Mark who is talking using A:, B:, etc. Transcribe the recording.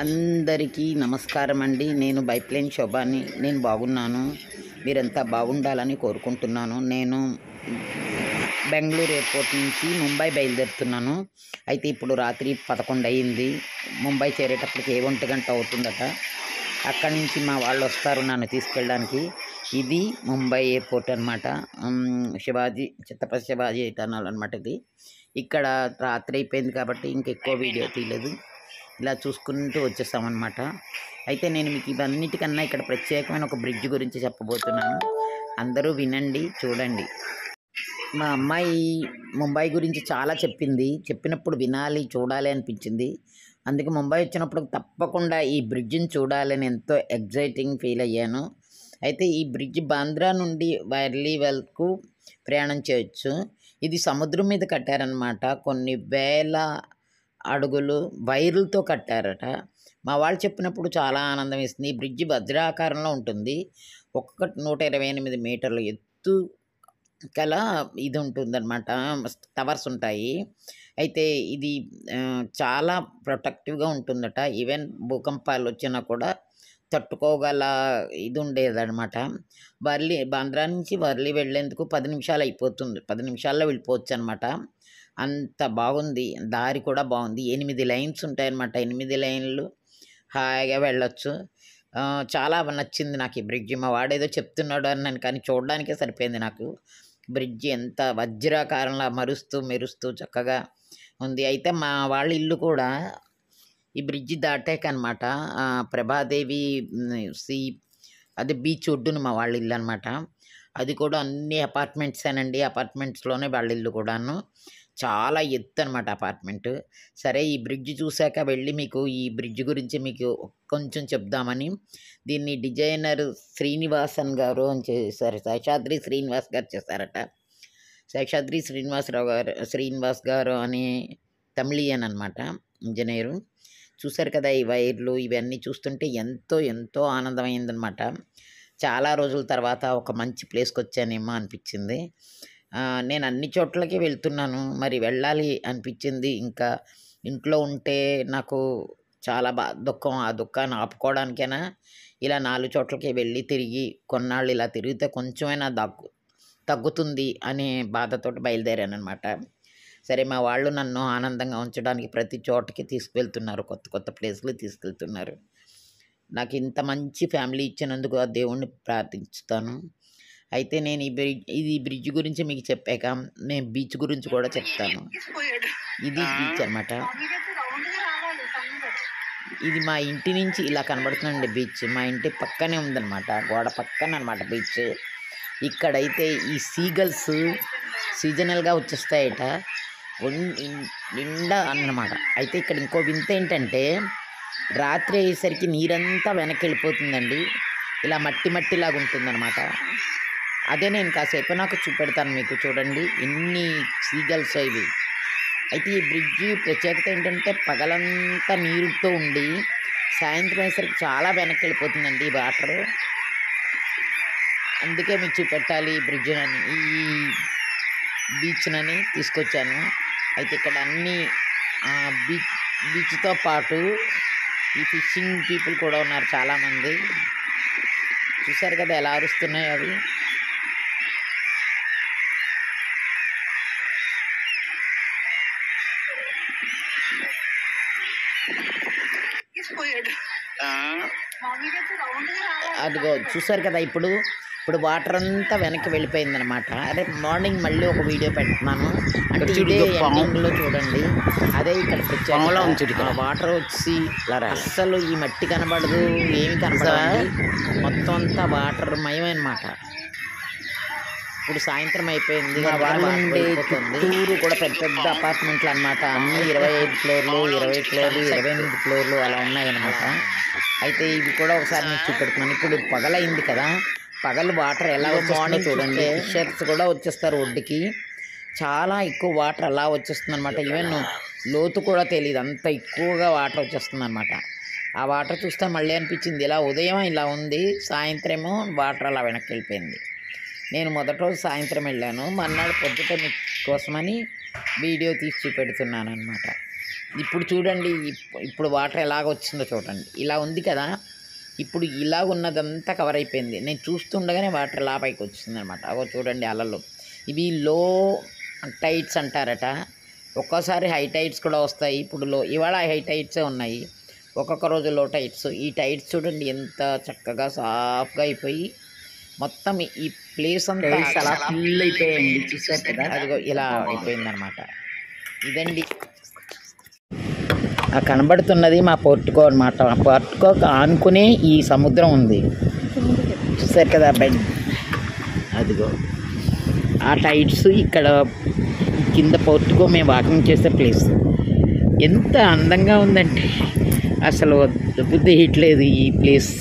A: అందరికీ నమస్కారం అండి. నేను బైప్లైన్ శోభాని. నేను బాగున్నాను. మీరంతా బాగుండాలని కోరుకుంటున్నాను. నేను బెంగళూరు ఎయిర్పోర్ట్ నుంచి ముంబై బయలుదేరుతున్నాను. అయితే ఇప్పుడు రాత్రి 11 అయింది. ముంబై చేరేటప్పటికి 1 గంట అవుతుందట. అక్కడి నుంచి మా వాళ్ళు వస్తారు నన్ను తీసుకెళ్ళడానికి. ఇది ముంబై ఎయిర్పోర్ట్ అనమాట. ఛత్రపతి శివాజీ టర్మినల్ అనమాట ఇది. ఇక్కడ రాత్రి అయిపోయింది కాబట్టి ఇంకెక్కువ వీడియో తీయలేదు. ఇలా చూసుకుంటూ వచ్చేస్తామన్నమాట. అయితే నేను మీకు ఇవన్నిటికన్నా ఇక్కడ ప్రత్యేకమైన ఒక బ్రిడ్జ్ గురించి చెప్పబోతున్నాను. అందరూ వినండి, చూడండి. మా అమ్మాయి ముంబై గురించి చాలా చెప్పింది. చెప్పినప్పుడు వినాలి, చూడాలి అనిపించింది. అందుకే ముంబై వచ్చినప్పుడు తప్పకుండా ఈ బ్రిడ్జిని చూడాలని ఎంతో ఎగ్జైటింగ్ ఫీల్ అయ్యాను. అయితే ఈ బ్రిడ్జ్ బాంద్రా నుండి వర్లీ వరకు ప్రయాణం చేయొచ్చు. ఇది సముద్రం మీద కట్టారనమాట. కొన్ని వేల అడుగులు వైర్లతో కట్టారట. మా వాళ్ళు చెప్పినప్పుడు చాలా ఆనందం వేస్తుంది. ఈ బ్రిడ్జి వజ్రాకారంలో ఉంటుంది. ఒక్కొక్కటి 128 మీటర్ల ఎత్తు గల ఇది ఉంటుందన్నమాట. టవర్స్ ఉంటాయి. అయితే ఇది చాలా ప్రొటెక్టివ్గా ఉంటుందట. ఈవెన్ భూకంపాలు వచ్చినా కూడా తట్టుకోగల ఇది ఉండేదన్నమాట. బాంద్రా నుంచి వర్లీ వెళ్ళేందుకు 10 నిమిషాలు అయిపోతుంది. 10 నిమిషాల్లో వెళ్ళిపోవచ్చు అనమాట. అంత బాగుంది. దారి కూడా బాగుంది. 8 లైన్స్ ఉంటాయన్నమాట. 8 లైన్లు హాయిగా వెళ్ళొచ్చు. చాలా నచ్చింది నాకు ఈ బ్రిడ్జి. మా వాడేదో చెప్తున్నాడు అన్నాను కానీ చూడడానికే సరిపోయింది నాకు. బ్రిడ్జి ఎంత వజ్రాకారంలా మెరుస్తూ చక్కగా ఉంది. అయితే మా వాళ్ళ ఇల్లు కూడా ఈ బ్రిడ్జి దాటాకనమాట. ప్రభాదేవి అది బీచ్ ఒడ్డున మా వాళ్ళ ఇల్లు అనమాట. అది కూడా అన్ని అపార్ట్మెంట్సేనండి. అపార్ట్మెంట్స్లోనే వాళ్ళ ఇల్లు కూడాను. చాలా ఎత్తు అనమాట అపార్ట్మెంట్. సరే, ఈ బ్రిడ్జ్ చూశాక వెళ్ళి మీకు ఈ బ్రిడ్జ్ గురించి మీకు కొంచెం చెప్దామని. దీన్ని డిజైనర్ శ్రీనివాసన్ గారు అని చేశారు. శేషాద్రి శ్రీనివాస్ గారు చేశారట. శేషాద్రి శ్రీనివాస్ గారు అని తమిళియన్ అనమాట, ఇంజనీరు. చూశారు కదా ఈ వైర్లు ఇవన్నీ చూస్తుంటే ఎంతో ఆనందమైందనమాట. చాలా రోజుల తర్వాత ఒక మంచి ప్లేస్కి వచ్చానేమో అనిపించింది. నేను అన్ని చోట్లకి వెళ్తున్నాను, మరి వెళ్ళాలి అనిపించింది. ఇంకా ఇంట్లో ఉంటే నాకు చాలా దుఃఖం. ఆ దుఃఖాన్ని ఆపుకోవడానికైనా ఇలా 4 చోట్లకి వెళ్ళి తిరిగి కొన్నాళ్ళు ఇలా తిరిగితే కొంచెమైనా తగ్గుతుంది అనే బాధతోటి బయలుదేరాను అనమాట. సరే, మా వాళ్ళు నన్ను ఆనందంగా ఉంచడానికి ప్రతి చోటకి తీసుకువెళ్తున్నారు. కొత్త ప్లేస్లు తీసుకెళ్తున్నారు. నాకు ఇంత మంచి ఫ్యామిలీ ఇచ్చినందుకు ఆ దేవుణ్ణి ప్రార్థిస్తాను. అయితే నేను ఈ బ్రిడ్జ్ గురించి మీకు చెప్పాక నేను బీచ్ గురించి కూడా చెప్తాను. ఇది బీచ్ అనమాట. ఇది మా ఇంటి నుంచి ఇలా కనబడుతుందండి బీచ్. మా ఇంటి పక్కనే ఉందన్నమాట, గోడ పక్కన అనమాట బీచ్. ఇక్కడైతే ఈ సీగల్స్ సీజనల్గా వచ్చేస్తాయట నిండా అన్నమాట. అయితే ఇక్కడ ఇంకో వింత ఏంటంటే రాత్రి అయ్యేసరికి నీరంతా వెనక్కి వెళ్ళిపోతుందండి. ఇలా మట్టిలాగా ఉంటుందన్నమాట. అదే నేను కాసేపు నాకు చూపెడతాను మీకు. చూడండి ఎన్ని సీగల్స్ ఇవి. అయితే ఈ బ్రిడ్జి ప్రత్యేకత ఏంటంటే పగలంతా నీరుతో ఉండి సాయంత్రం అయ్యేసరికి చాలా వెనక్కి వెళ్ళిపోతుందండి ఈ వాటర్. అందుకే మీకు చూపెట్టాలి ఈ బ్రిడ్జినని, ఈ బీచ్నని తీసుకొచ్చాను. అయితే ఇక్కడ అన్ని బీచ్తో పాటు ఈ ఫిషింగ్ పీపుల్ కూడా ఉన్నారు చాలామంది. చూశారు కదా ఎలా అరుస్తున్నాయి అవి. అదిగో చూసారు కదా ఇప్పుడు వాటర్ అంతా వెనక్కి వెళ్ళిపోయిందనమాట. అదే మార్నింగ్ మళ్ళీ ఒక వీడియో పెడుతున్నాను అంటే ఇదే ఎండింగ్లో చూడండి. అదే ఇక్కడ ప్రత్యేక వాటర్ వచ్చి అస్సలు ఈ మట్టి కనబడదు, ఏమి కనబడదు, మొత్తం అంతా వాటర్ మయమనమాట. ఇప్పుడు సాయంత్రం అయిపోయింది. చుట్టూరు కూడా పెద్ద అపార్ట్మెంట్లు అనమాట. అన్ని 25 ఫ్లోర్లు 20 ఫ్లోర్లు 28 ఫ్లోర్లు అలా ఉన్నాయన్నమాట. అయితే ఇవి కూడా ఒకసారి మీకు చూపెడుతున్నాను. ఇప్పుడు పగలైంది కదా, పగలు వాటర్ ఎలా వచ్చేస్తుందో చూడండి. ఫిషర్స్ కూడా వచ్చేస్తారు ఒడ్డుకి. చాలా ఎక్కువ వాటర్ అలా వచ్చేస్తుంది అనమాట. ఈవెన్ లోతు కూడా తెలియదు, అంత ఎక్కువగా వాటర్ వచ్చేస్తుంది అనమాట. ఆ వాటర్ చూస్తే మళ్ళీ అనిపించింది ఇలా ఉదయం ఇలా ఉంది, సాయంత్రమేమో వాటర్ అలా వెనక్కి వెళ్ళిపోయింది. నేను మొదటి రోజు సాయంత్రం వెళ్ళాను, మర్నాడు పొద్దుట కోసమని వీడియో తీసి చూపెడుతున్నాను అనమాట. ఇప్పుడు చూడండి, ఇప్పుడు వాటర్ ఎలాగ వచ్చిందో చూడండి. ఇలా ఉంది కదా, ఇప్పుడు ఇలా ఉన్నదంతా కవర్ అయిపోయింది. నేను చూస్తుండగానే వాటర్ ఇలా పైకి వచ్చింది అనమాట. అగో చూడండి అలలు. ఇవి లో టైడ్స్ అంటారట. ఒక్కోసారి హై టైడ్స్ కూడా వస్తాయి. ఇప్పుడు ఇవాళ హై టైడ్సే ఉన్నాయి, ఒక్కొక్క రోజు లో టైడ్స్. ఈ టైడ్స్ చూడండి ఎంత చక్కగా సాఫ్గా అయిపోయి మొత్తం ఈ ప్లేస్ అంతా అలా ఫుల్ అయిపోయాయండి. చూసారు కదా, అదిగో ఇలా అయిపోయిందనమాట. ఇదండి ఆ కనబడుతున్నది మా పోర్టుకో అనమాట. మా పోర్టుకో ఆనుకునే ఈ సముద్రం ఉంది. చూసారు కదా బెడ్, అదిగో ఆ టైడ్స్ ఇక్కడ కింద పోర్టుకో మేము వాకింగ్ చేసే ప్లేస్. ఎంత అందంగా ఉందంటే అసలు బుద్ధి హిట్లేదు ఈ ప్లేస్.